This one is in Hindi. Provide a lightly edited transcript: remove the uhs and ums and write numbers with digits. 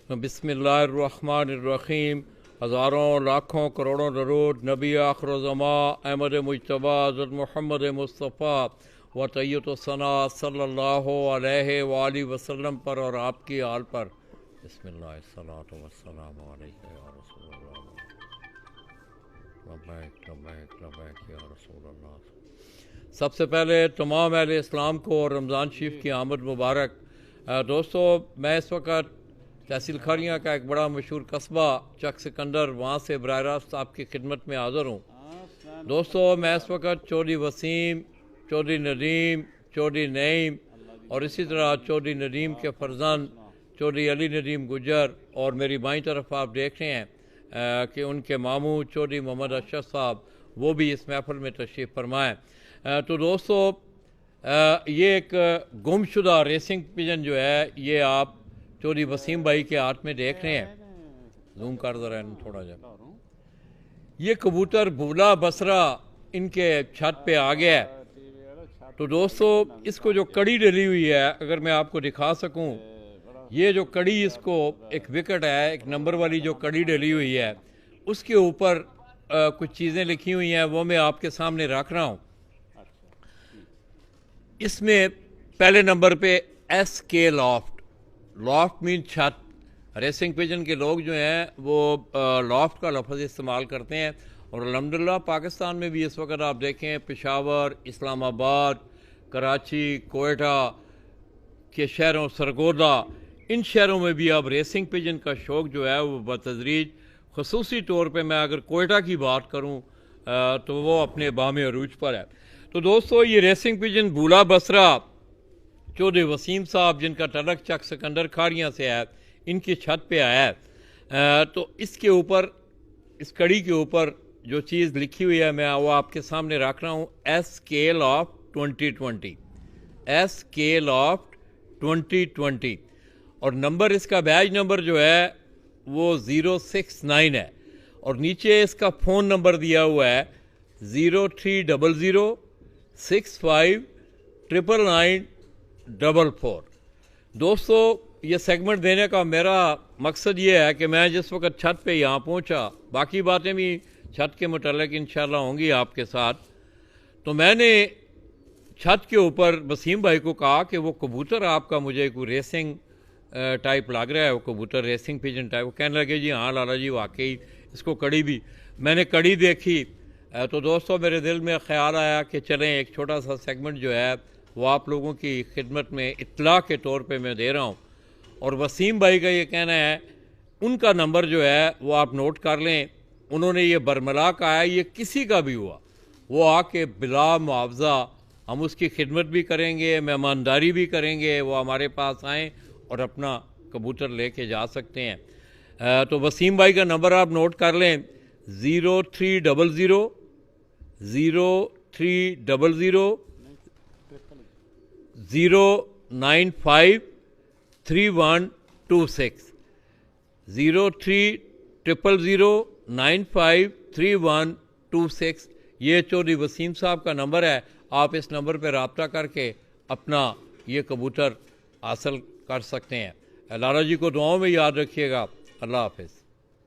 बिस्मिल्लाहिर्रहमानिर्रहीम। हज़ारों लाखों करोड़ों दरूद नबी आखिर-ओ-ज़मा अहमद मुज्तबा हज़रत मोहम्मद मुस्तफ़ा व तैय्यत सना सल्लल्लाहु अलैहि वालैहि वसल्लम पर और आपकी आल पर। बिस्मिल्लाहिस्सलातु वस्सलामु अलैका या रसूलल्लाह। लब्बैक लब्बैक लब्बैक या रसूलल्लाह। सबसे पहले तमाम अहले इस्लाम को रमज़ान शरीफ की आमद मुबारक। दोस्तों, मैं इस वक्त तहसील खारियाँ का एक बड़ा मशहूर कस्बा चक सिकंदर, वहाँ से बराह रास्त आपकी खिदमत में हाज़िर हूँ। दोस्तों, मैं इस वक्त चौधरी वसीम, चौधरी नदीम, चौधरी नईम और इसी तरह चौधरी नदीम के फर्जंद चौधरी अली नदीम गुजर और मेरी बाईं तरफ आप देख रहे हैं कि उनके मामू चौधरी मोहम्मद अशरफ साहब वो भी इस महफिल में तशरीफ़ फरमाएँ। तो दोस्तों, ये एक गुमशुदा रेसिंग पिजन जो है ये आप चौधरी वसीम भाई के हाथ में देख रहे हैं। जूम कर दे रहे हैं थोड़ा जा। ये कबूतर भूला बसरा इनके छत पे आ गया है। तो दोस्तों, इसको जो कड़ी डली हुई है, अगर मैं आपको दिखा सकूं, ये जो कड़ी, इसको एक विकेट है, एक नंबर वाली जो कड़ी डली हुई है, उसके ऊपर कुछ चीज़ें लिखी हुई हैं, वो मैं आपके सामने रख रहा हूँ। इसमें पहले नंबर पे SK लॉफ्ट, लॉफ्ट मीन छत। रेसिंग पिजन के लोग जो हैं वो लॉफ्ट का लफ्ज़ इस्तेमाल करते हैं और अल्हम्दुलिल्लाह पाकिस्तान में भी इस वक्त आप देखें पेशावर, इस्लामाबाद, कराची, कोयटा के शहरों, सरगोदा, इन शहरों में भी अब रेसिंग पिजन का शौक़ जो है वो बतदरीज, ख़ुसूसी तौर पे मैं अगर कोयटा की बात करूँ तो वो अपने बामे अरूज पर है। तो दोस्तों, ये रेसिंग पिजन भूला बसरा चौधरी वसीम साहब, जिनका तलक चक सिकंदर खारियाँ से है, इनकी छत पे आया है। तो इसके ऊपर, इस कड़ी के ऊपर जो चीज़ लिखी हुई है मैं वो आपके सामने रख रहा हूँ। SK लॉफ्ट 2020, SK लॉफ्ट 2020 और नंबर, इसका बैज नंबर जो है वो 069 है और नीचे इसका फ़ोन नंबर दिया हुआ है 0300 65 999 44। दोस्तों, ये सेगमेंट देने का मेरा मकसद ये है कि मैं जिस वक्त छत पे यहाँ पहुँचा, बाकी बातें भी छत के मुतालिक इंशाल्लाह होंगी आपके साथ, तो मैंने छत के ऊपर वसीम भाई को कहा कि वो कबूतर आपका मुझे कोई रेसिंग टाइप लग रहा है, वो कबूतर रेसिंग पिजन टाइप। वो कहने लगे जी हाँ लाला जी, वाकई इसको कड़ी भी, मैंने कड़ी देखी। तो दोस्तों, मेरे दिल में ख्याल आया कि चलें एक छोटा सा सेगमेंट जो है वो आप लोगों की खिदमत में इत्तला के तौर पे मैं दे रहा हूँ। और वसीम भाई का ये कहना है, उनका नंबर जो है वो आप नोट कर लें। उन्होंने ये बरमला कहा है, ये किसी का भी हुआ वो आके बिला मुआवजा हम उसकी खिदमत भी करेंगे, मेहमानदारी भी करेंगे, वो हमारे पास आएँ और अपना कबूतर लेके जा सकते हैं। तो वसीम भाई का नंबर आप नोट कर लें 0300 095 3126 0300 95 3126। ये चौधरी वसीम साहब का नंबर है। आप इस नंबर पर रब्ता करके अपना ये कबूतर हासिल कर सकते हैं। लाला जी को दुआओं में याद रखिएगा। अल्लाह हाफ़िज़।